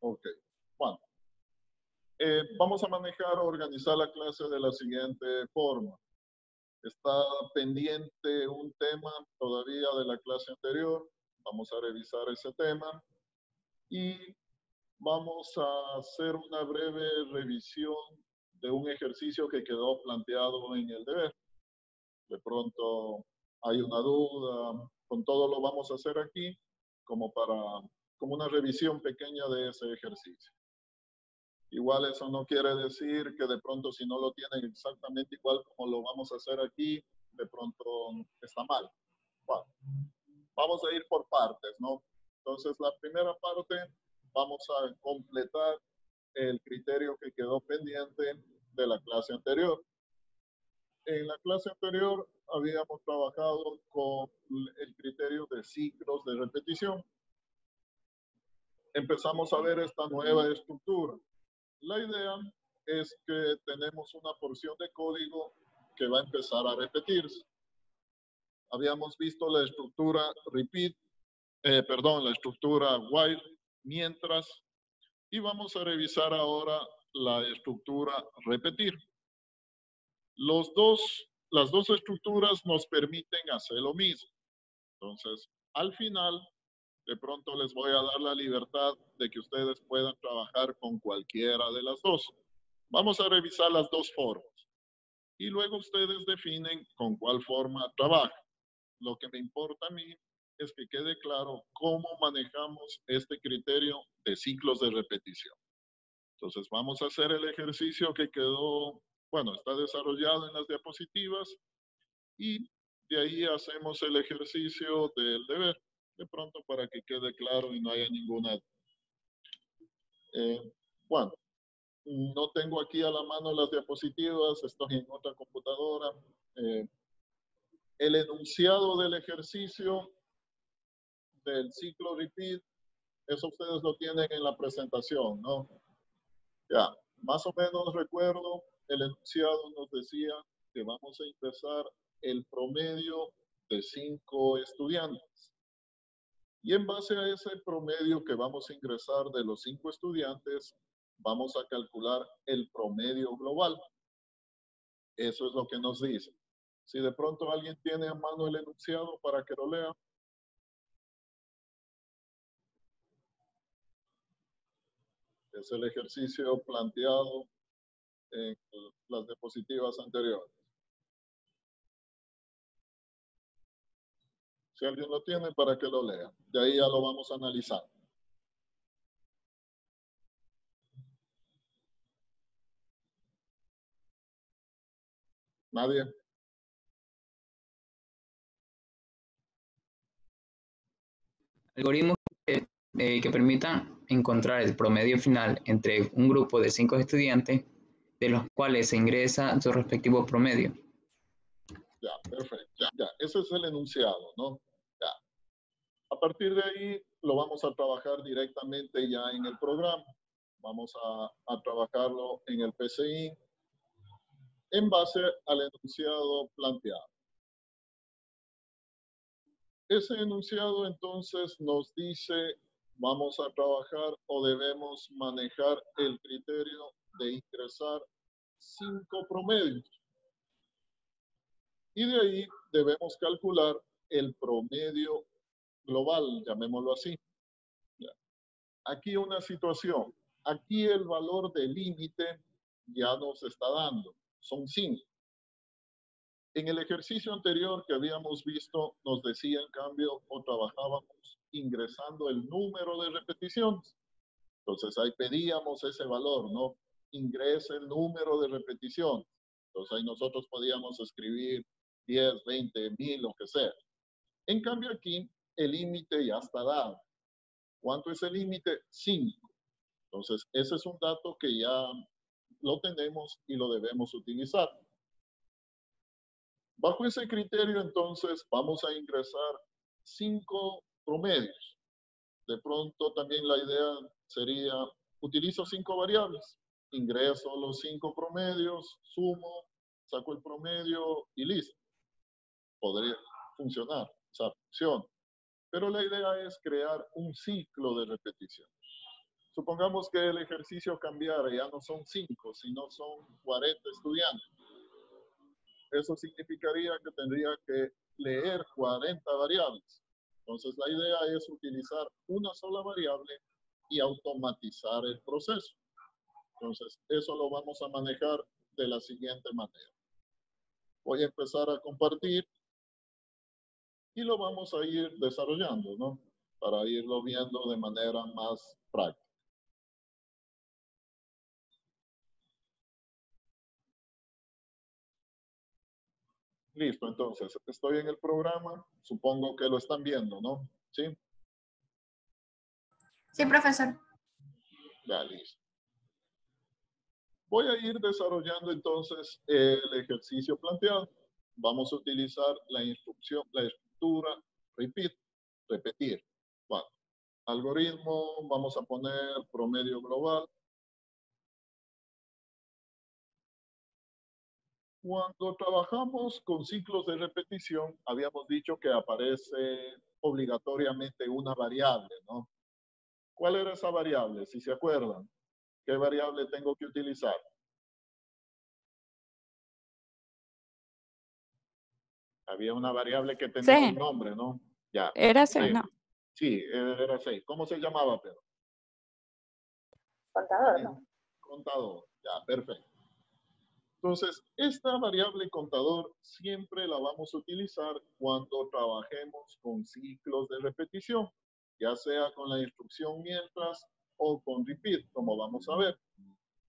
Ok. Bueno, vamos a organizar la clase de la siguiente forma. Está pendiente un tema todavía de la clase anterior. Vamos a revisar ese tema y vamos a hacer una breve revisión de un ejercicio que quedó planteado en el deber. De pronto hay una duda, con todo lo vamos a hacer aquí como una revisión pequeña de ese ejercicio. Igual eso no quiere decir que de pronto si no lo tienen exactamente igual como lo vamos a hacer aquí, de pronto está mal. Bueno, vamos a ir por partes, ¿no? Entonces, la primera parte, vamos a completar el criterio que quedó pendiente de la clase anterior. En la clase anterior habíamos trabajado con el criterio de ciclos de repetición. Empezamos a ver esta nueva estructura. La idea es que tenemos una porción de código que va a empezar a repetirse. Habíamos visto la estructura repeat, la estructura while, mientras, y vamos a revisar ahora la estructura repetir. Las dos estructuras nos permiten hacer lo mismo. Entonces, al final, de pronto les voy a dar la libertad de que ustedes puedan trabajar con cualquiera de las dos. Vamos a revisar las dos formas y luego ustedes definen con cuál forma trabajan. Lo que me importa a mí es que quede claro cómo manejamos este criterio de ciclos de repetición. Entonces vamos a hacer el ejercicio que quedó, bueno, está desarrollado en las diapositivas y de ahí hacemos el ejercicio del deber, de pronto para que quede claro y no haya ninguna. Bueno, no tengo aquí a la mano las diapositivas, estoy en otra computadora. El enunciado del ejercicio del ciclo repeat, eso ustedes lo tienen en la presentación, ¿no? Ya, más o menos recuerdo, el enunciado nos decía que vamos a ingresar el promedio de 5 estudiantes. Y en base a ese promedio que vamos a ingresar de los 5 estudiantes, vamos a calcular el promedio global. Eso es lo que nos dice. Si de pronto alguien tiene a mano el enunciado para que lo lea. Es el ejercicio planteado en las diapositivas anteriores. Si alguien lo tiene, para que lo lea. De ahí ya lo vamos a analizar. ¿Nadie? Algoritmos que permitan encontrar el promedio final entre un grupo de 5 estudiantes, de los cuales se ingresa su respectivo promedio. Ya, perfecto. Ya, ese es el enunciado, ¿no? Ya. A partir de ahí lo vamos a trabajar directamente ya en el programa. Vamos a trabajarlo en el PCI en base al enunciado planteado. Ese enunciado entonces nos dice, vamos a trabajar o debemos manejar el criterio de ingresar 5 promedios. Y de ahí debemos calcular el promedio global, llamémoslo así. Aquí una situación. Aquí el valor del límite ya nos está dando. Son 5. En el ejercicio anterior que habíamos visto, nos decía en cambio, o trabajábamos ingresando el número de repeticiones. Entonces ahí pedíamos ese valor, ¿no? Ingrese el número de repeticiones. Entonces ahí nosotros podíamos escribir 10, 20, 1000, lo que sea. En cambio aquí, el límite ya está dado. ¿Cuánto es el límite? 5. Entonces, ese es un dato que ya lo tenemos y lo debemos utilizar. Bajo ese criterio, entonces, vamos a ingresar 5 promedios. De pronto, también la idea sería, utilizo 5 variables. Ingreso los 5 promedios, sumo, saco el promedio y listo. Podría funcionar esa función. Pero la idea es crear un ciclo de repetición. Supongamos que el ejercicio cambiara, ya no son 5, sino son 40 estudiantes. Eso significaría que tendría que leer 40 variables. Entonces, la idea es utilizar una sola variable y automatizar el proceso. Entonces, eso lo vamos a manejar de la siguiente manera. Voy a empezar a compartir y lo vamos a ir desarrollando, ¿no? Para irlo viendo de manera más práctica. Listo, entonces, estoy en el programa. Supongo que lo están viendo, ¿no? ¿Sí? Sí, profesor. Ya, listo. Voy a ir desarrollando entonces el ejercicio planteado. Vamos a utilizar la instrucción, la estructura repeat, repetir. Bueno, algoritmo, vamos a poner promedio global. Cuando trabajamos con ciclos de repetición, habíamos dicho que aparece obligatoriamente una variable, ¿no? ¿Cuál era esa variable? Si se acuerdan, ¿qué variable tengo que utilizar? Había una variable que tenía un nombre, ¿no? Ya. Era C, no. Sí, era 6. ¿Cómo se llamaba, Pedro? Contador, ¿no? Contador. Ya, perfecto. Entonces, esta variable contador siempre la vamos a utilizar cuando trabajemos con ciclos de repetición, ya sea con la instrucción mientras o con repeat, como vamos a ver.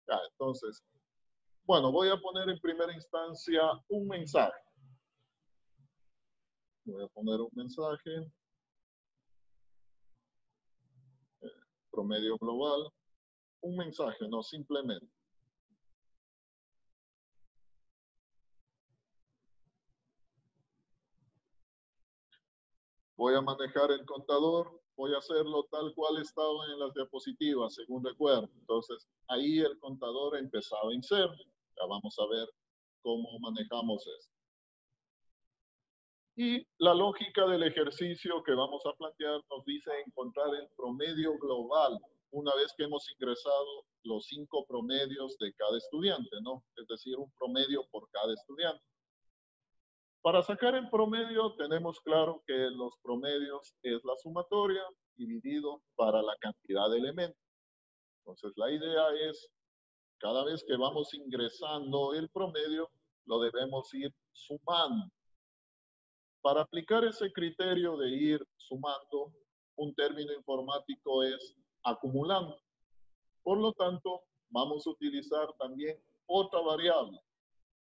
Ya, entonces, bueno, voy a poner en primera instancia un mensaje. Voy a poner un mensaje. Promedio global. Un mensaje, no simplemente. Voy a manejar el contador, voy a hacerlo tal cual estaba en las diapositivas, según recuerdo. Entonces, ahí el contador empezaba a insertar. Ya vamos a ver cómo manejamos esto. Y la lógica del ejercicio que vamos a plantear nos dice encontrar el promedio global una vez que hemos ingresado los 5 promedios de cada estudiante, ¿no? Es decir, un promedio por cada estudiante. Para sacar el promedio tenemos claro que los promedios es la sumatoria dividido para la cantidad de elementos. Entonces la idea es, cada vez que vamos ingresando el promedio, lo debemos ir sumando. Para aplicar ese criterio de ir sumando, un término informático es acumulando. Por lo tanto, vamos a utilizar también otra variable.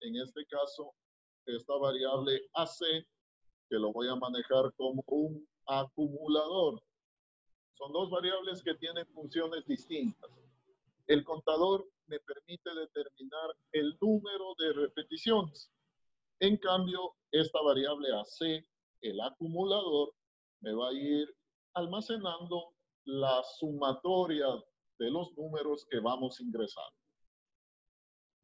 En este caso, esta variable AC, que lo voy a manejar como un acumulador. Son dos variables que tienen funciones distintas. El contador me permite determinar el número de repeticiones. En cambio, esta variable AC, el acumulador, me va a ir almacenando la sumatoria de los números que vamos ingresando.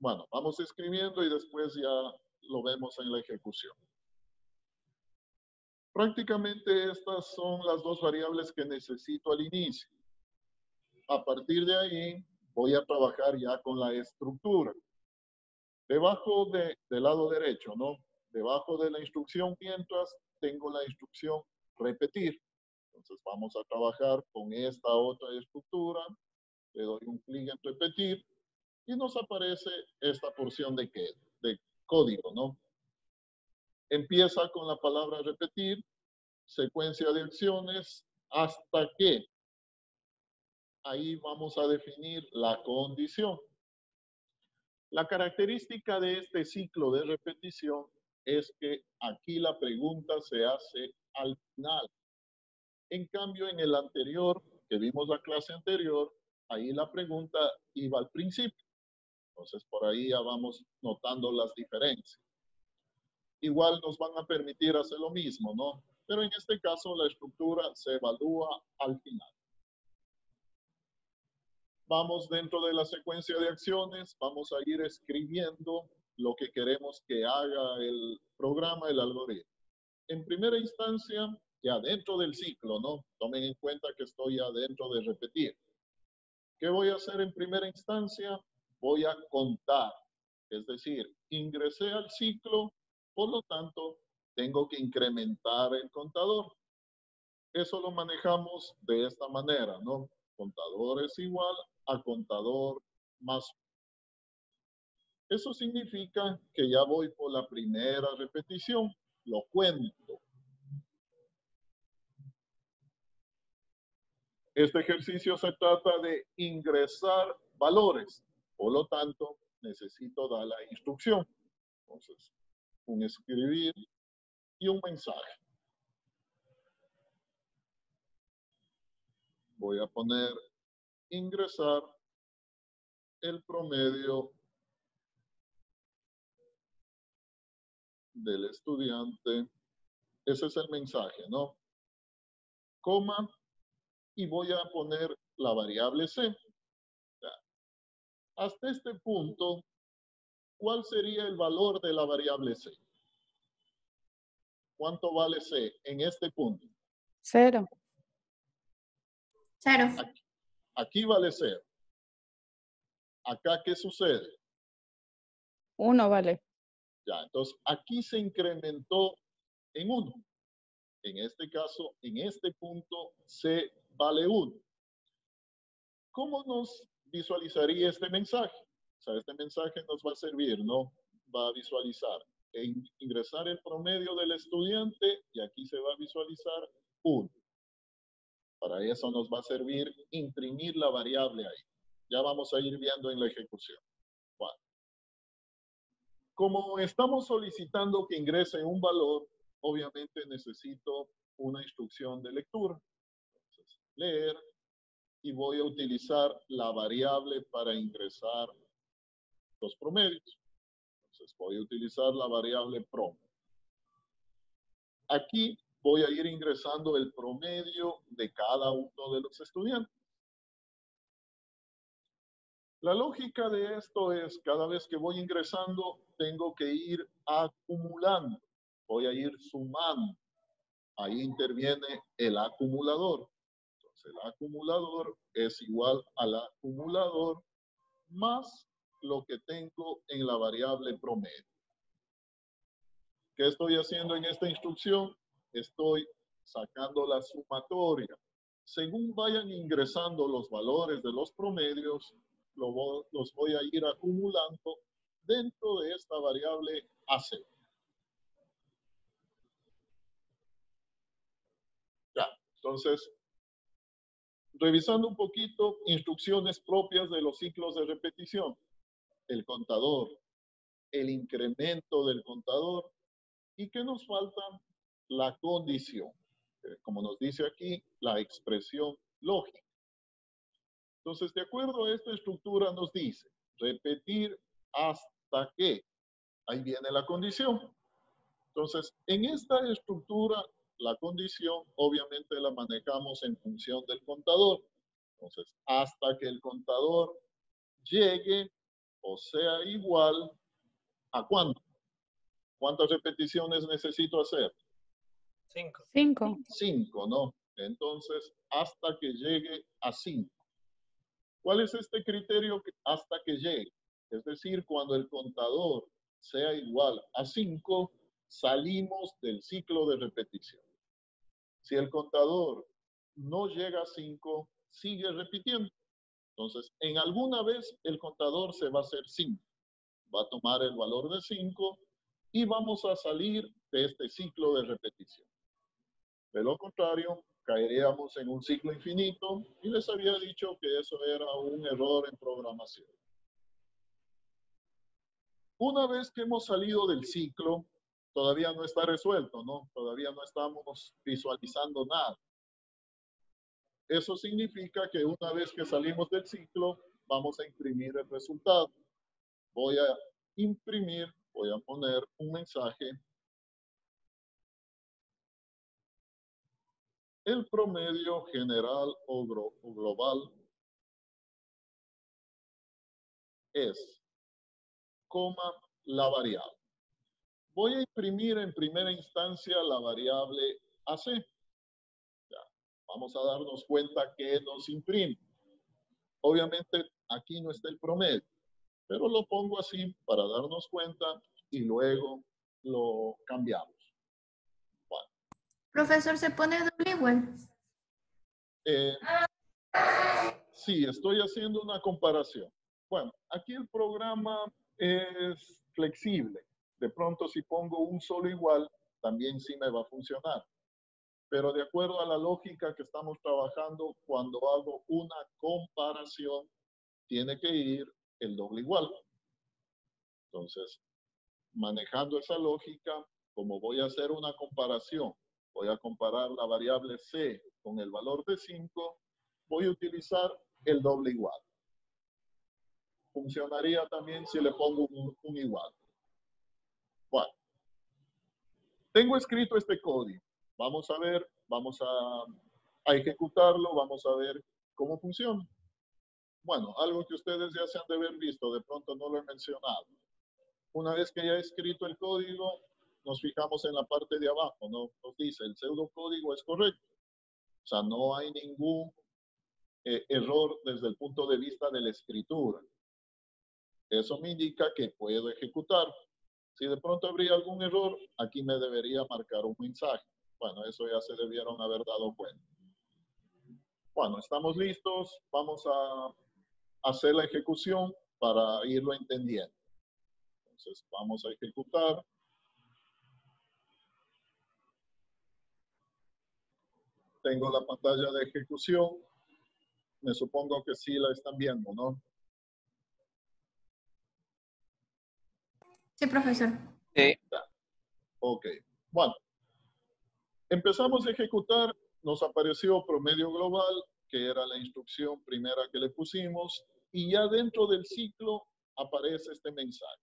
Bueno, vamos escribiendo y después ya lo vemos en la ejecución. Prácticamente estas son las dos variables que necesito al inicio. A partir de ahí voy a trabajar ya con la estructura. Debajo del lado derecho, ¿no? Debajo de la instrucción mientras tengo la instrucción repetir. Entonces vamos a trabajar con esta otra estructura. Le doy un clic en repetir y nos aparece esta porción de código, ¿no? Empieza con la palabra repetir, secuencia de acciones, hasta que ahí vamos a definir la condición. La característica de este ciclo de repetición es que aquí la pregunta se hace al final. En cambio, en el anterior, que vimos la clase anterior, ahí la pregunta iba al principio. Entonces, por ahí ya vamos notando las diferencias. Igual nos van a permitir hacer lo mismo, ¿no? Pero en este caso, la estructura se evalúa al final. Vamos dentro de la secuencia de acciones, vamos a ir escribiendo lo que queremos que haga el programa, el algoritmo. En primera instancia, ya dentro del ciclo, ¿no? Tomen en cuenta que estoy ya dentro de repetir. ¿Qué voy a hacer en primera instancia? Voy a contar, es decir, ingresé al ciclo, por lo tanto, tengo que incrementar el contador. Eso lo manejamos de esta manera, ¿no? Contador es igual a contador más. Eso significa que ya voy por la primera repetición, lo cuento. Este ejercicio se trata de ingresar valores, por lo tanto, necesito dar la instrucción. Entonces, un escribir y un mensaje. Voy a poner ingresar el promedio del estudiante. Ese es el mensaje, ¿no? Coma, y voy a poner la variable C. Hasta este punto, ¿cuál sería el valor de la variable C? ¿Cuánto vale C en este punto? 0. 0. Aquí vale 0. Acá, ¿qué sucede? 1 vale. Ya, entonces aquí se incrementó en 1. En este caso, en este punto, C vale 1. ¿Cómo nos visualizaría este mensaje? O sea, este mensaje nos va a servir, ¿no? Va a visualizar e ingresar el promedio del estudiante y aquí se va a visualizar 1. Para eso nos va a servir imprimir la variable ahí. Ya vamos a ir viendo en la ejecución. Bueno. Como estamos solicitando que ingrese un valor, obviamente necesito una instrucción de lectura. Entonces, leer, y voy a utilizar la variable para ingresar los promedios. Entonces voy a utilizar la variable prom. Aquí voy a ir ingresando el promedio de cada uno de los estudiantes. La lógica de esto es, cada vez que voy ingresando, tengo que ir acumulando. Voy a ir sumando. Ahí interviene el acumulador. Entonces, el acumulador es igual al acumulador más lo que tengo en la variable promedio. ¿Qué estoy haciendo en esta instrucción? Estoy sacando la sumatoria. Según vayan ingresando los valores de los promedios, los voy a ir acumulando dentro de esta variable AC. Ya, entonces, revisando un poquito, instrucciones propias de los ciclos de repetición. El contador, el incremento del contador. ¿Y qué nos falta? La condición. Como nos dice aquí, la expresión lógica. Entonces, de acuerdo a esta estructura, nos dice repetir hasta que. Ahí viene la condición. Entonces, en esta estructura, la condición obviamente la manejamos en función del contador. Entonces, hasta que el contador llegue o sea igual a ¿cuánto? ¿Cuántas repeticiones necesito hacer? 5. 5. 5, ¿no? Entonces, hasta que llegue a 5. ¿Cuál es este criterio hasta que llegue? Es decir, cuando el contador sea igual a 5, salimos del ciclo de repetición. Si el contador no llega a 5, sigue repitiendo. Entonces, en alguna vez el contador se va a hacer 5. Va a tomar el valor de 5 y vamos a salir de este ciclo de repetición. De lo contrario, caeríamos en un ciclo infinito y les había dicho que eso era un error en programación. Una vez que hemos salido del ciclo, todavía no está resuelto, ¿no? Todavía no estamos visualizando nada. Eso significa que una vez que salimos del ciclo, vamos a imprimir el resultado. Voy a imprimir, voy a poner un mensaje. El promedio general o global es, coma, la variable. Voy a imprimir en primera instancia la variable AC. Ya, vamos a darnos cuenta que nos imprime. Obviamente aquí no está el promedio, pero lo pongo así para darnos cuenta y luego lo cambiamos. Bueno, Profesor, ¿se pone doble igual? Sí, estoy haciendo una comparación. Bueno, aquí el programa es flexible. De pronto, si pongo un solo igual, también sí me va a funcionar. Pero de acuerdo a la lógica que estamos trabajando, cuando hago una comparación, tiene que ir el doble igual. Entonces, manejando esa lógica, como voy a hacer una comparación, voy a comparar la variable c con el valor de 5, voy a utilizar el doble igual. Funcionaría también si le pongo un igual. Bueno, tengo escrito este código. Vamos a ver, vamos a ejecutarlo, vamos a ver cómo funciona. Bueno, algo que ustedes ya se han de haber visto, de pronto no lo he mencionado. Una vez que ya he escrito el código, nos fijamos en la parte de abajo, ¿no? Nos dice, el pseudocódigo es correcto. O sea, no hay ningún error desde el punto de vista de la escritura. Eso me indica que puedo ejecutar. Si de pronto habría algún error, aquí me debería marcar un mensaje. Bueno, eso ya se debieron haber dado cuenta. Bueno, estamos listos. Vamos a hacer la ejecución para irlo entendiendo. Entonces, vamos a ejecutar. Tengo la pantalla de ejecución. Me supongo que sí la están viendo, ¿no? Sí, profesor. Sí. Ok. Bueno, empezamos a ejecutar. Nos apareció promedio global, que era la instrucción primera que le pusimos. Y ya dentro del ciclo aparece este mensaje.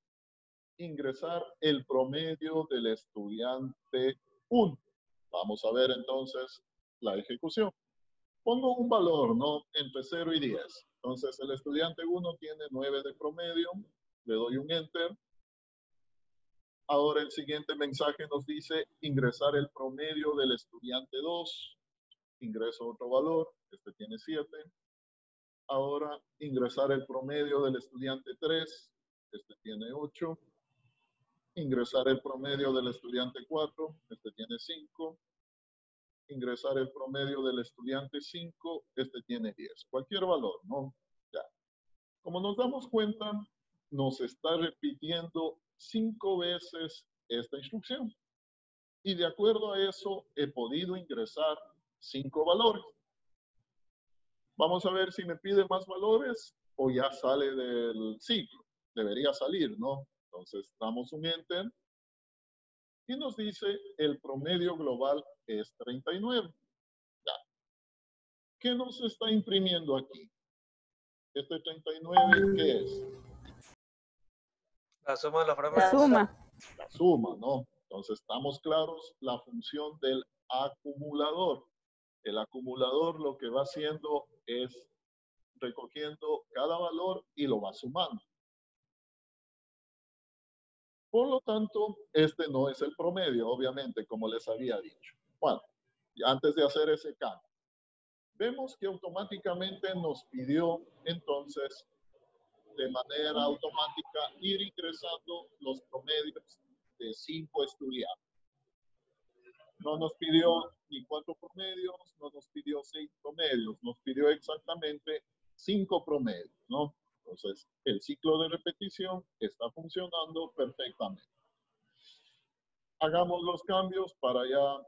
Ingresar el promedio del estudiante 1. Vamos a ver entonces la ejecución. Pongo un valor, ¿no? Entre 0 y 10. Entonces el estudiante 1 tiene 9 de promedio. Le doy un enter. Ahora el siguiente mensaje nos dice ingresar el promedio del estudiante 2. Ingreso otro valor. Este tiene 7. Ahora ingresar el promedio del estudiante 3. Este tiene 8. Ingresar el promedio del estudiante 4. Este tiene 5. Ingresar el promedio del estudiante 5. Este tiene 10. Cualquier valor, ¿no? Ya. Como nos damos cuenta, nos está repitiendo 5 veces esta instrucción. Y de acuerdo a eso, he podido ingresar 5 valores. Vamos a ver si me pide más valores o ya sale del ciclo. Debería salir, ¿no? Entonces, damos un enter. Y nos dice el promedio global es 39. Ya. ¿Qué nos está imprimiendo aquí? Este 39, ¿qué es? La suma de la La frase. suma. La suma, ¿no? Entonces, estamos claros la función del acumulador. El acumulador lo que va haciendo es recogiendo cada valor y lo va sumando. Por lo tanto, este no es el promedio, obviamente, como les había dicho. Bueno, antes de hacer ese cambio, vemos que automáticamente nos pidió entonces de manera automática ir ingresando los promedios de 5 estudiantes. No nos pidió ni 4 promedios, no nos pidió 6 promedios, nos pidió exactamente 5 promedios, ¿no? Entonces, el ciclo de repetición está funcionando perfectamente. Hagamos los cambios para ya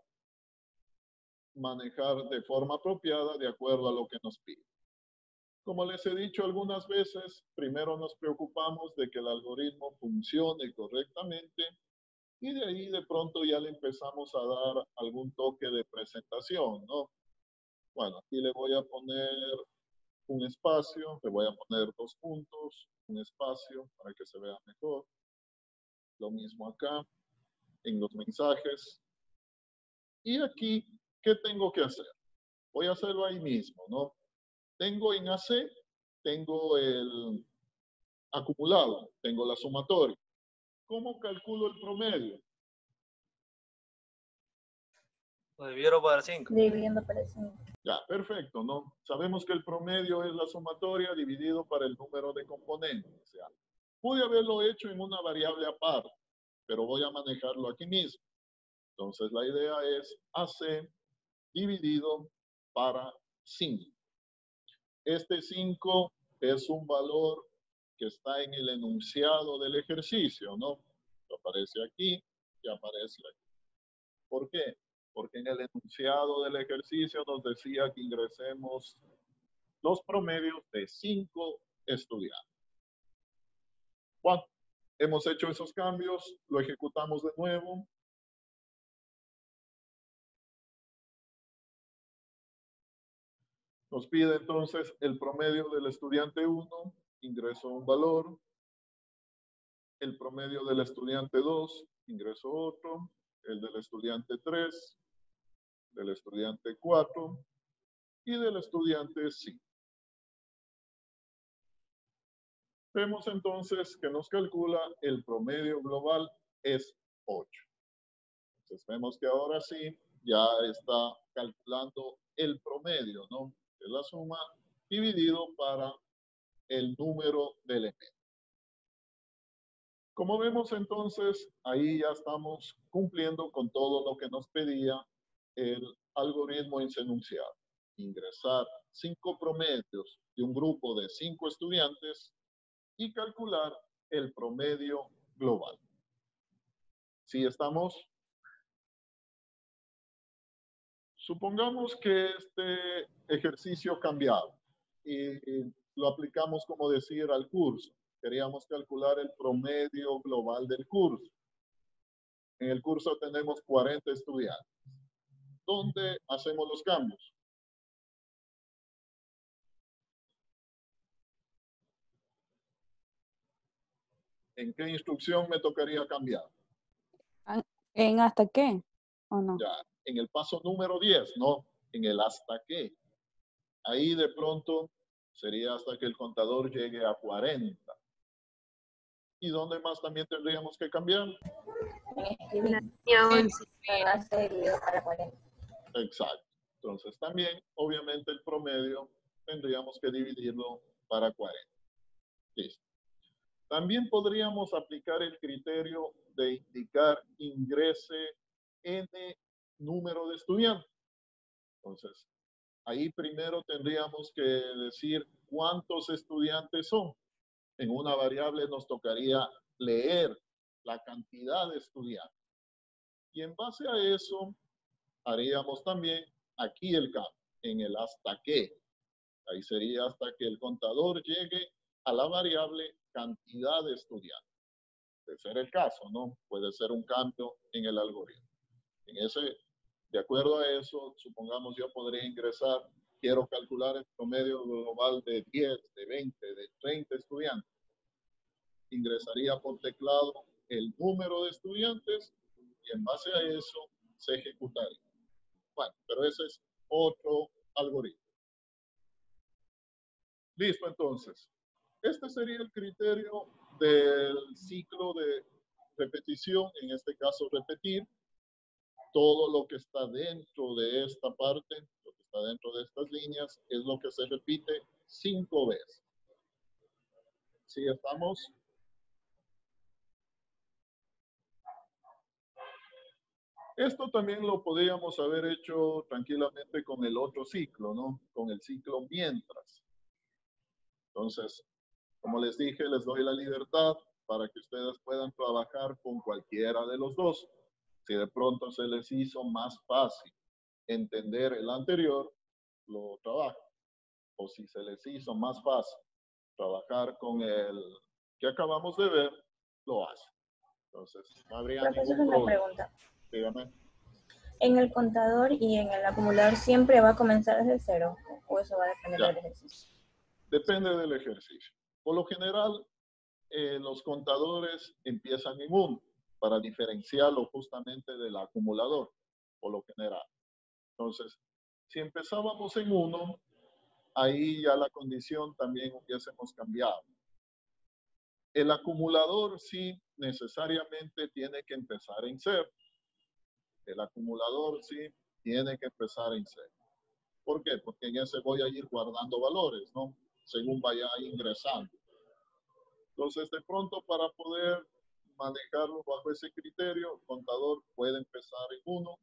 manejar de forma apropiada de acuerdo a lo que nos pide. Como les he dicho algunas veces, primero nos preocupamos de que el algoritmo funcione correctamente y de ahí de pronto ya le empezamos a dar algún toque de presentación, ¿no? Bueno, aquí le voy a poner un espacio, le voy a poner 2 puntos, un espacio para que se vea mejor. Lo mismo acá, en los mensajes. Y aquí, ¿qué tengo que hacer? Voy a hacerlo ahí mismo, ¿no? Tengo en AC, tengo el acumulado, tengo la sumatoria. ¿Cómo calculo el promedio? Lo dividieron por 5. Dividiendo por el 5. Ya, perfecto, ¿no? Sabemos que el promedio es la sumatoria dividido para el número de componentes. O sea, pude haberlo hecho en una variable aparte, pero voy a manejarlo aquí mismo. Entonces, la idea es AC dividido para 5. Este 5 es un valor que está en el enunciado del ejercicio, ¿no? Aparece aquí y aparece aquí. ¿Por qué? Porque en el enunciado del ejercicio nos decía que ingresemos los promedios de 5 estudiantes. Bueno, hemos hecho esos cambios, lo ejecutamos de nuevo. Nos pide entonces el promedio del estudiante 1, ingreso un valor. El promedio del estudiante 2, ingreso otro. El del estudiante 3, del estudiante 4 y del estudiante 5. Vemos entonces que nos calcula el promedio global es 8. Entonces vemos que ahora sí ya está calculando el promedio, ¿no? Es la suma dividido para el número de elementos. Como vemos entonces, ahí ya estamos cumpliendo con todo lo que nos pedía el algoritmo en su enunciado. Ingresar 5 promedios de un grupo de 5 estudiantes y calcular el promedio global. ¿Sí estamos? Supongamos que este ejercicio cambiado y lo aplicamos, como decir, al curso. Queríamos calcular el promedio global del curso. En el curso tenemos 40 estudiantes. ¿Dónde hacemos los cambios? ¿En qué instrucción me tocaría cambiar? ¿En hasta qué? ¿O no? Ya, en el paso número 10, no, en el hasta qué. Ahí de pronto sería hasta que el contador llegue a 40. ¿Y dónde más también tendríamos que cambiar? Para 40. Exacto. Entonces también, obviamente, el promedio tendríamos que dividirlo para 40. Listo. También podríamos aplicar el criterio de indicar ingrese n número de estudiantes. Entonces, ahí primero tendríamos que decir cuántos estudiantes son. En una variable nos tocaría leer la cantidad de estudiantes. Y en base a eso, haríamos también aquí el cambio, en el hasta qué. Ahí sería hasta que el contador llegue a la variable cantidad de estudiantes. Puede ser el caso, ¿no? Puede ser un cambio en el algoritmo. De acuerdo a eso, supongamos yo podría ingresar, quiero calcular el promedio global de 10, de 20, de 30 estudiantes. Ingresaría por teclado el número de estudiantes y en base a eso se ejecutaría. Bueno, pero ese es otro algoritmo. Listo, entonces. Este sería el criterio del ciclo de repetición, en este caso repetir. Todo lo que está dentro de esta parte, lo que está dentro de estas líneas, es lo que se repite 5 veces. ¿Sí estamos? Esto también lo podríamos haber hecho tranquilamente con el otro ciclo, ¿no? Con el ciclo mientras. Entonces, como les dije, les doy la libertad para que ustedes puedan trabajar con cualquiera de los dos. Si de pronto se les hizo más fácil entender el anterior, lo trabajan. O si se les hizo más fácil trabajar con el que acabamos de ver, lo hacen. Entonces, no habría Profesor, ningún una problema. pregunta. Dígame. ¿En el contador y en el acumulador siempre va a comenzar desde 0? ¿O eso va a depender Ya. del ejercicio? Depende del ejercicio. Por lo general, los contadores empiezan en 1 para diferenciarlo justamente del acumulador, por lo general. Entonces, si empezábamos en 1, ahí ya la condición también hubiésemos cambiado. El acumulador sí necesariamente tiene que empezar en 0. El acumulador sí tiene que empezar en 0. ¿Por qué? Porque en ese voy a ir guardando valores, ¿no? Según vaya ingresando. Entonces, de pronto, para poder manejarlo bajo ese criterio, el contador puede empezar en 1,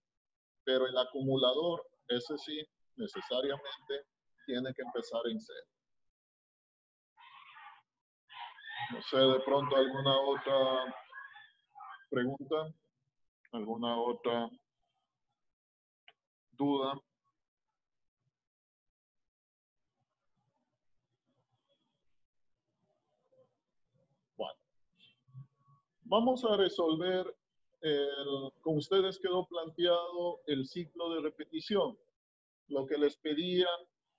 pero el acumulador, ese sí, necesariamente tiene que empezar en 0. No sé, de pronto alguna otra pregunta, alguna otra duda. Bueno, vamos a resolver, con ustedes quedó planteado el ciclo de repetición, lo que les pedía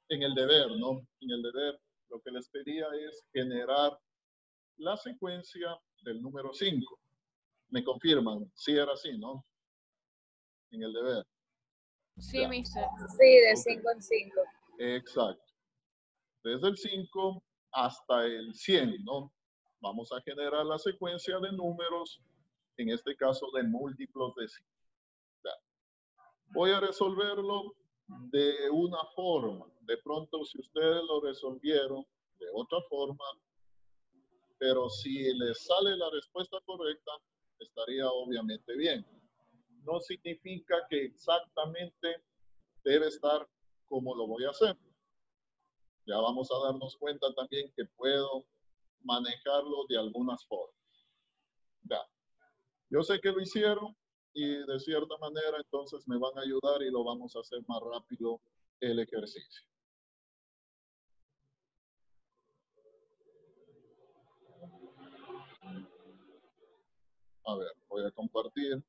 en el deber, ¿no? En el deber, lo que les pedía es generar la secuencia del número 5. Me confirman, sí era así, ¿no? En el deber. Sí, Ya. mister. Sí, de Ok. 5 en 5. Exacto. Desde el 5 hasta el 100, ¿no? Vamos a generar la secuencia de números, en este caso de múltiplos de 5. Ya. Voy a resolverlo de una forma. De pronto, si ustedes lo resolvieron de otra forma, pero si les sale la respuesta correcta, estaría obviamente bien. No significa que exactamente debe estar como lo voy a hacer. Ya vamos a darnos cuenta también que puedo manejarlo de algunas formas. Ya. Yo sé que lo hicieron y de cierta manera entonces me van a ayudar y lo vamos a hacer más rápido el ejercicio. A ver, voy a compartir.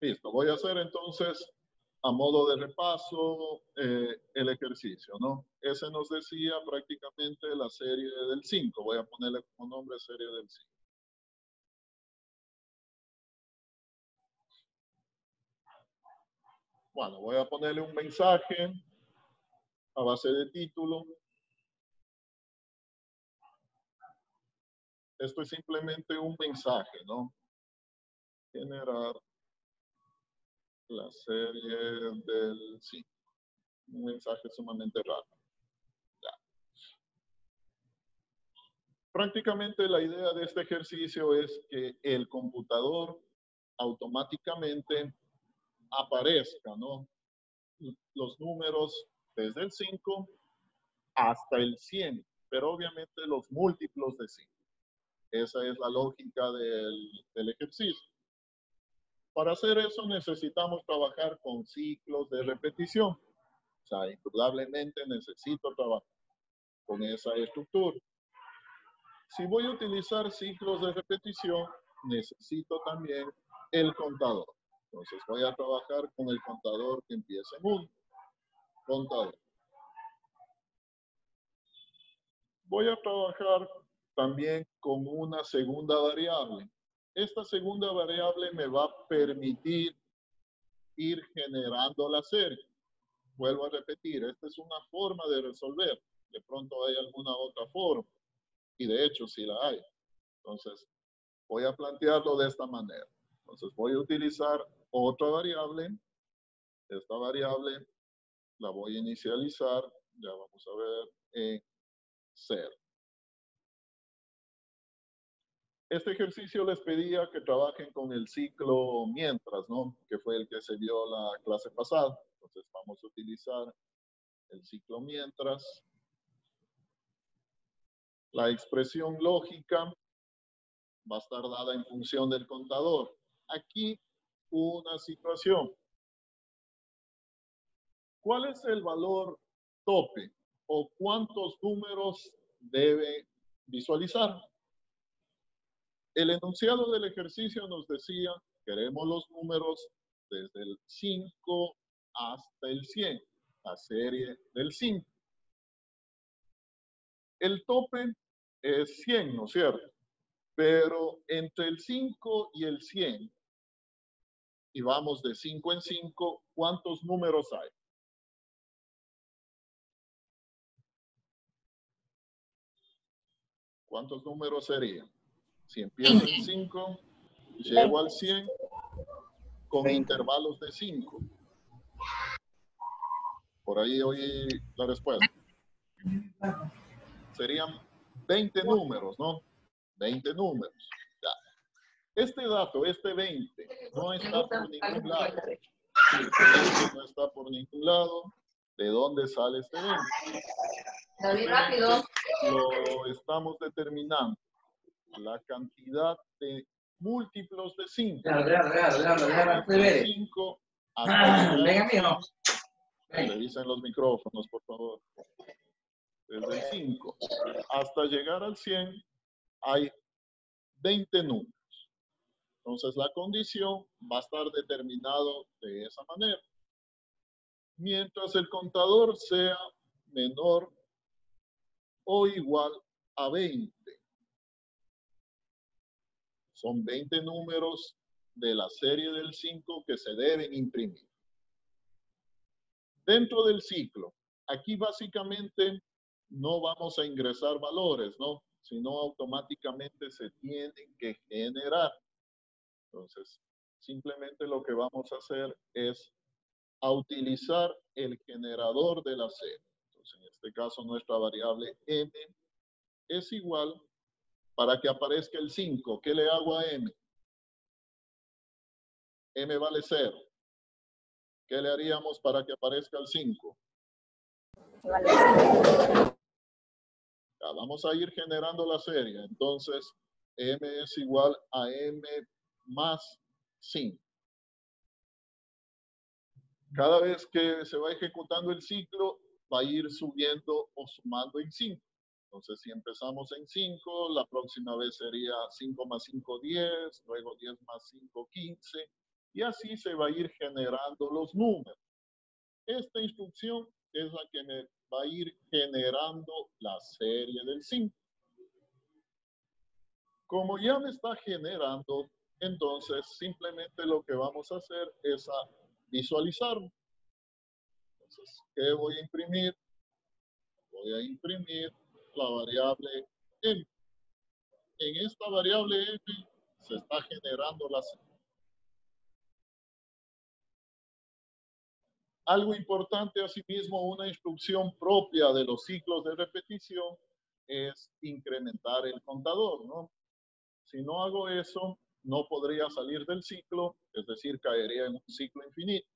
Listo, voy a hacer entonces a modo de repaso el ejercicio, ¿no? Ese nos decía prácticamente la serie del 5. Voy a ponerle como nombre serie del 5. Bueno, voy a ponerle un mensaje a base de título. Esto es simplemente un mensaje, ¿no? Generar la serie del 5. Un mensaje sumamente rápido. Ya. Prácticamente la idea de este ejercicio es que el computador automáticamente aparezca, ¿no? Los números desde el 5 hasta el 100, pero obviamente los múltiplos de 5. Esa es la lógica del ejercicio. Para hacer eso necesitamos trabajar con ciclos de repetición. O sea, indudablemente necesito trabajar con esa estructura. Si voy a utilizar ciclos de repetición, necesito también el contador. Entonces voy a trabajar con el contador que empieza en 1. Contador. Voy a trabajar también con una segunda variable. Esta segunda variable me va a permitir ir generando la serie. Vuelvo a repetir, esta es una forma de resolver. De pronto hay alguna otra forma. Y de hecho sí la hay. Entonces, voy a plantearlo de esta manera. Entonces, voy a utilizar otra variable. Esta variable la voy a inicializar. Ya vamos a ver en 0. Este ejercicio les pedía que trabajen con el ciclo mientras, ¿no? Que fue el que se vio la clase pasada. Entonces vamos a utilizar el ciclo mientras. La expresión lógica va a estar dada en función del contador. Aquí una situación. ¿Cuál es el valor tope o cuántos números debe visualizar? El enunciado del ejercicio nos decía, queremos los números desde el 5 hasta el 100, la serie del 5. El tope es 100, ¿no es cierto? Pero entre el 5 y el 100, y vamos de 5 en 5, ¿cuántos números hay? ¿Cuántos números serían? Si empiezo en 5, llego al 100 con 20. intervalos de 5. Por ahí oí la respuesta. Serían 20 números, ¿no? 20 números. Ya. Este dato, este 20, no está por ningún lado. Este no está por ningún lado. ¿De dónde sale este 20? David, rápido. Lo estamos determinando. La cantidad de múltiplos de 5. De 5 hasta Venga, mijo. revisen los micrófonos, por favor. Desde el 5 hasta llegar al 100 hay 20 números. Entonces la condición va a estar determinado de esa manera. Mientras el contador sea menor o igual a 20. Son 20 números de la serie del 5 que se deben imprimir. Dentro del ciclo, aquí básicamente no vamos a ingresar valores, ¿no? Sino automáticamente se tienen que generar. Entonces, simplemente lo que vamos a hacer es a utilizar el generador de la serie. Entonces, en este caso, nuestra variable m es igual, para que aparezca el 5, ¿qué le hago a m? M vale 0. ¿Qué le haríamos para que aparezca el 5? Ya, vamos a ir generando la serie. Entonces, m es igual a m más 5. Cada vez que se va ejecutando el ciclo, va a ir subiendo o sumando en 5. Entonces, si empezamos en 5, la próxima vez sería 5 más 5, 10, luego 10 más 5, 15, y así se va a ir generando los números. Esta instrucción es la que me va a ir generando la serie del 5. Como ya me está generando, entonces simplemente lo que vamos a hacer es a visualizarlo. Entonces, ¿qué voy a imprimir? Voy a imprimir la variable m. En esta variable m se está generando la serie. Algo importante, asimismo, una instrucción propia de los ciclos de repetición es incrementar el contador, ¿no? Si no hago eso, no podría salir del ciclo, es decir, caería en un ciclo infinito.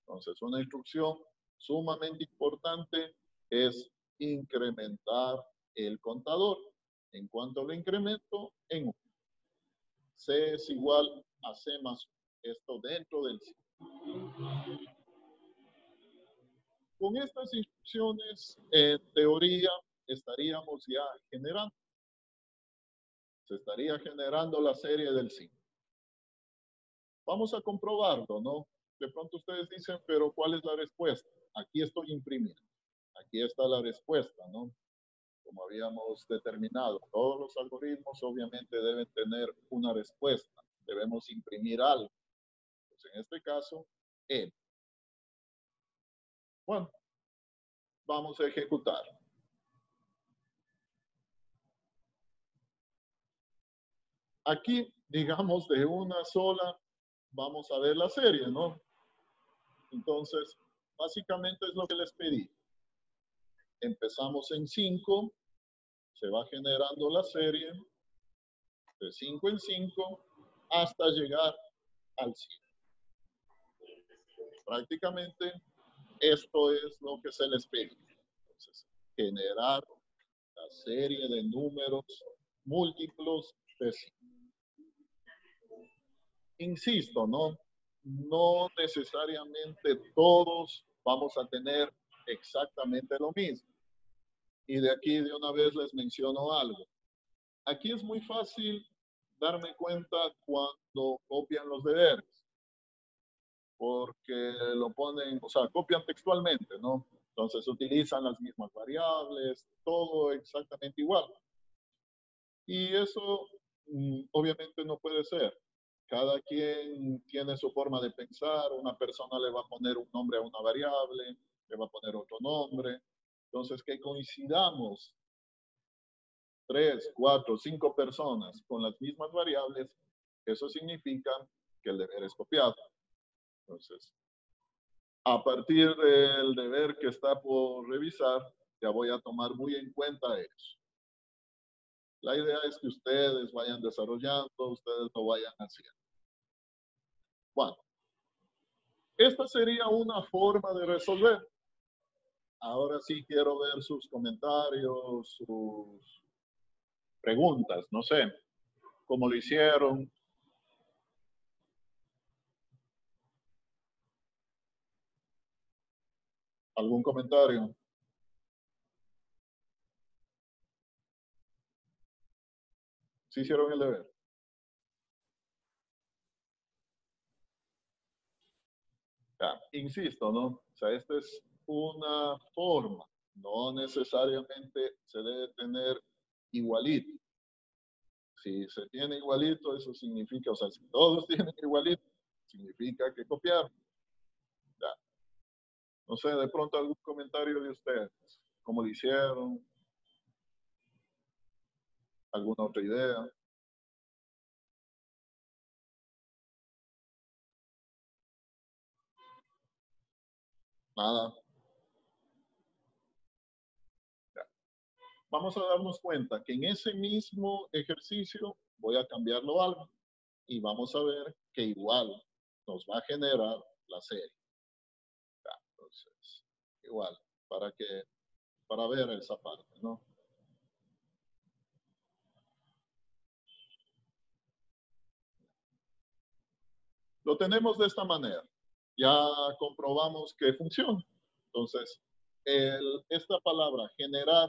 Entonces, una instrucción sumamente importante es incrementar el contador. ¿En cuanto lo incremento? En 1. C es igual a C más 1. Esto dentro del ciclo. Con estas instrucciones, en teoría, estaríamos ya generando. Se estaría generando la serie del 5. Vamos a comprobarlo, ¿no? De pronto ustedes dicen, pero ¿cuál es la respuesta? Aquí estoy imprimiendo. Aquí está la respuesta, ¿no? Como habíamos determinado. Todos los algoritmos obviamente deben tener una respuesta. Debemos imprimir algo. Pues en este caso, M. Bueno, vamos a ejecutar. Aquí, digamos, de una sola, vamos a ver la serie, ¿no? Entonces, básicamente es lo que les pedí. Empezamos en 5, se va generando la serie de 5 en 5 hasta llegar al 100. Prácticamente esto es lo que se les pide. Entonces, generar la serie de números múltiplos de 5. Insisto, no necesariamente todos vamos a tener exactamente lo mismo. Y de aquí de una vez les menciono algo. Aquí es muy fácil darme cuenta cuando copian los deberes. Porque lo ponen, o sea, copian textualmente, ¿no? Entonces utilizan las mismas variables, todo exactamente igual. Y eso obviamente no puede ser. Cada quien tiene su forma de pensar. Una persona le va a poner un nombre a una variable, le va a poner otro nombre. Entonces, que coincidamos 3, 4, 5 personas con las mismas variables, eso significa que el deber es copiado. Entonces, a partir del deber que está por revisar, ya voy a tomar muy en cuenta eso. La idea es que ustedes vayan desarrollando, ustedes lo vayan haciendo. Bueno, esta sería una forma de resolver. Ahora sí quiero ver sus comentarios, sus preguntas, no sé, cómo lo hicieron. ¿Algún comentario? ¿Sí hicieron el deber? Ya, insisto, ¿no? O sea, esta es una forma, no necesariamente se debe tener igualito. Si se tiene igualito, eso significa, o sea, si todos tienen igualito, significa que copiar. Ya. No sé, de pronto algún comentario de ustedes, cómo lo hicieron, alguna otra idea. Nada. Ya. Vamos a darnos cuenta que en ese mismo ejercicio voy a cambiarlo algo y vamos a ver que igual nos va a generar la serie. Ya, entonces, igual, para ver esa parte, ¿no? Lo tenemos de esta manera. Ya comprobamos que funciona. Entonces, esta palabra generar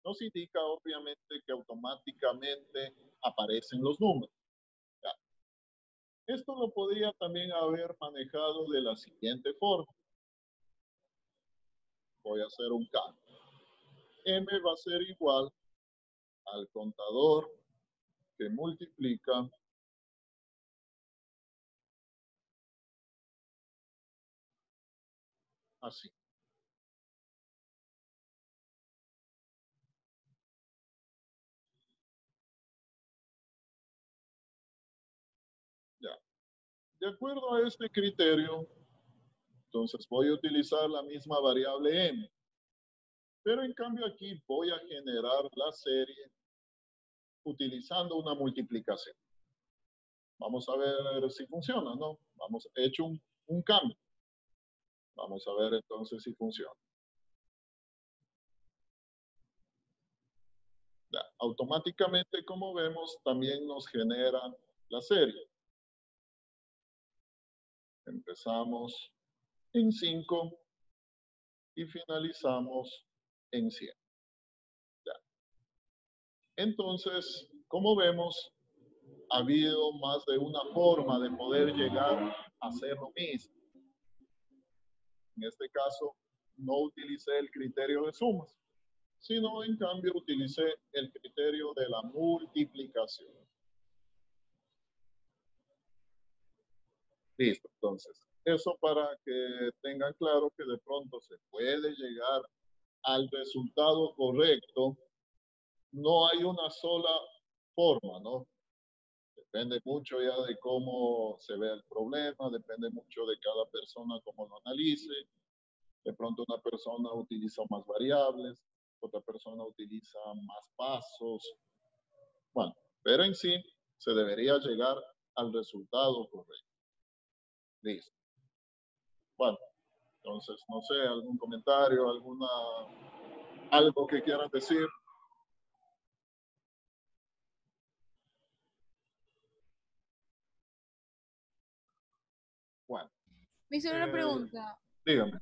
nos indica obviamente que automáticamente aparecen los números. Ya. Esto lo podría también haber manejado de la siguiente forma. Voy a hacer un cambio. M va a ser igual al contador que multiplica así. Ya. De acuerdo a este criterio, entonces voy a utilizar la misma variable m. Pero en cambio aquí voy a generar la serie utilizando una multiplicación. Vamos a ver si funciona, ¿no? Vamos, he hecho un cambio. Vamos a ver entonces si funciona. Ya, automáticamente, como vemos, también nos genera la serie. Empezamos en 5 y finalizamos en 100. Ya. Entonces, como vemos, ha habido más de una forma de poder llegar a hacer lo mismo. En este caso, no utilicé el criterio de sumas, sino en cambio utilicé el criterio de la multiplicación. Listo, entonces, eso para que tengan claro que de pronto se puede llegar al resultado correcto. No hay una sola forma, ¿no? Depende mucho ya de cómo se ve el problema, depende mucho de cada persona cómo lo analice. De pronto una persona utiliza más variables, otra persona utiliza más pasos. Bueno, pero en sí se debería llegar al resultado correcto. Listo. Bueno, entonces, no sé, algún comentario, algo que quieran decir. Bueno. Me hizo una pregunta. Dígame.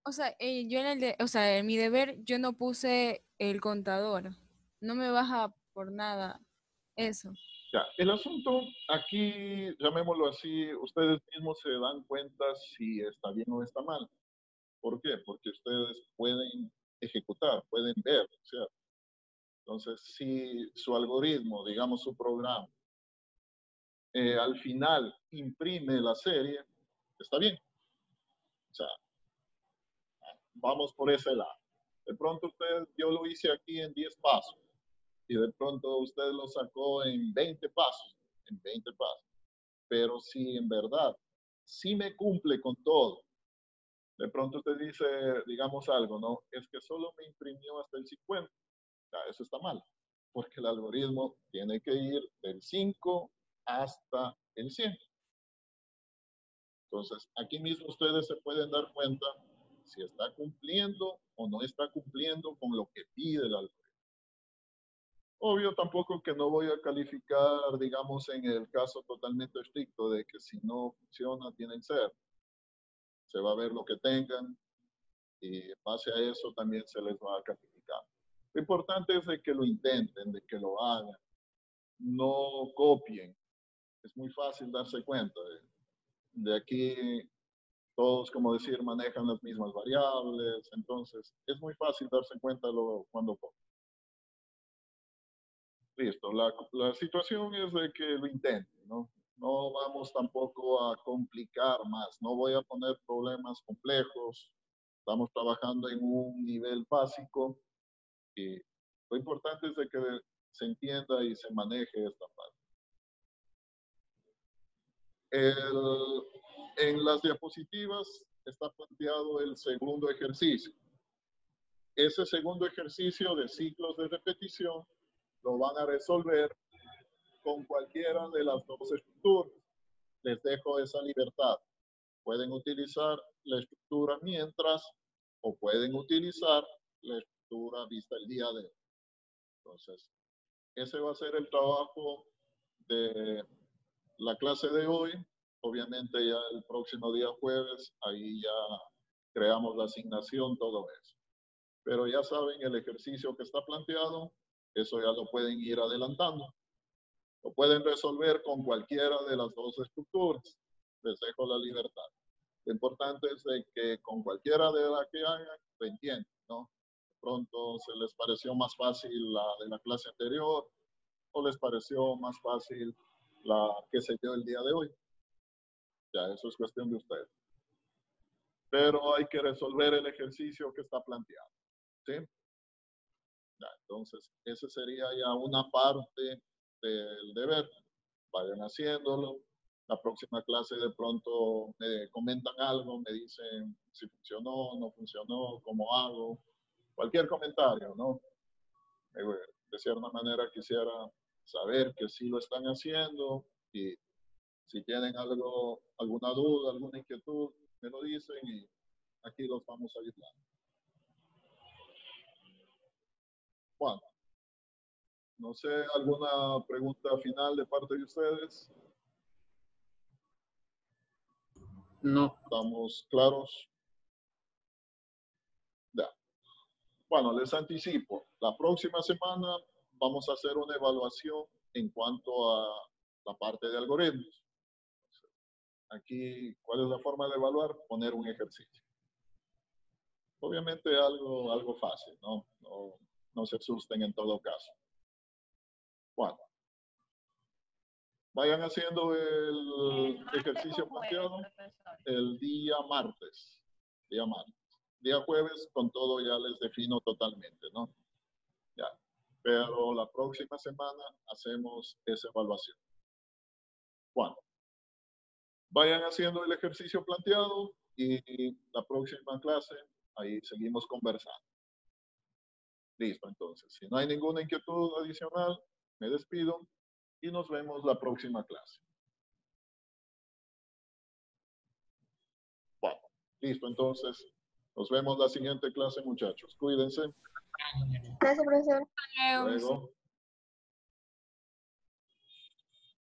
O sea, yo en mi deber yo no puse el contador. No me baja por nada eso. Ya, el asunto aquí, llamémoslo así, ustedes mismos se dan cuenta si está bien o está mal. ¿Por qué? Porque ustedes pueden ejecutar, pueden ver, ¿cierto? Entonces, si su algoritmo, digamos su programa, al final imprime la serie, está bien. O sea, vamos por ese lado. De pronto yo lo hice aquí en 10 pasos. y de pronto usted lo sacó en 20 pasos, pero si en verdad, sí me cumple con todo, de pronto usted dice, digamos algo, ¿no? Es que solo me imprimió hasta el 50. Eso está mal, porque el algoritmo tiene que ir del 5 hasta el 100. Entonces, aquí mismo ustedes se pueden dar cuenta si está cumpliendo o no está cumpliendo con lo que pide el algoritmo. Obvio tampoco que no voy a calificar, digamos, en el caso totalmente estricto de que si no funciona, tienen cero. Se va a ver lo que tengan y en base a eso también se les va a calificar. Lo importante es de que lo intenten, de que lo hagan, no copien. Es muy fácil darse cuenta. De aquí todos, como decir, manejan las mismas variables, entonces es muy fácil darse cuenta cuando copian. Listo, la situación es de que lo intenten, ¿no? No vamos tampoco a complicar más, no voy a poner problemas complejos, estamos trabajando en un nivel básico y lo importante es de que se entienda y se maneje esta parte. En las diapositivas está planteado el segundo ejercicio. Ese segundo ejercicio de ciclos de repetición lo van a resolver con cualquiera de las dos estructuras. Les dejo esa libertad. Pueden utilizar la estructura mientras o pueden utilizar la estructura vista el día de hoy. Entonces, ese va a ser el trabajo de la clase de hoy. Obviamente ya el próximo día jueves, ahí ya creamos la asignación, todo eso. Pero ya saben el ejercicio que está planteado, eso ya lo pueden ir adelantando. Lo pueden resolver con cualquiera de las dos estructuras. Les dejo la libertad. Lo importante es de que con cualquiera de las que hagan, lo entiendan, ¿no? De pronto se les pareció más fácil la de la clase anterior o les pareció más fácil la que se dio el día de hoy. Ya, eso es cuestión de ustedes. Pero hay que resolver el ejercicio que está planteado, ¿sí? Ya, entonces, esa sería ya una parte del deber. Vayan haciéndolo. La próxima clase de pronto me comentan algo, me dicen si funcionó, no funcionó, cómo hago. Cualquier comentario, ¿no? De cierta manera quisiera saber que sí lo están haciendo y si tienen alguna duda, alguna inquietud, me lo dicen y aquí los vamos a ayudar. Bueno, no sé, ¿alguna pregunta final de parte de ustedes? No. ¿Estamos claros? Ya. Bueno, les anticipo. La próxima semana vamos a hacer una evaluación en cuanto a la parte de algoritmos. Aquí, ¿cuál es la forma de evaluar? Poner un ejercicio. Obviamente algo fácil, ¿no? No se asusten en todo caso. Bueno. Vayan haciendo el ejercicio planteado el día martes. Día jueves, con todo ya les defino totalmente, ¿no? Ya. Pero la próxima semana hacemos esa evaluación. Bueno. Vayan haciendo el ejercicio planteado y la próxima clase, ahí seguimos conversando. Listo, entonces. Si no hay ninguna inquietud adicional, me despido y nos vemos la próxima clase. Bueno, listo, entonces. Nos vemos la siguiente clase, muchachos. Cuídense. Gracias, profesor. Luego.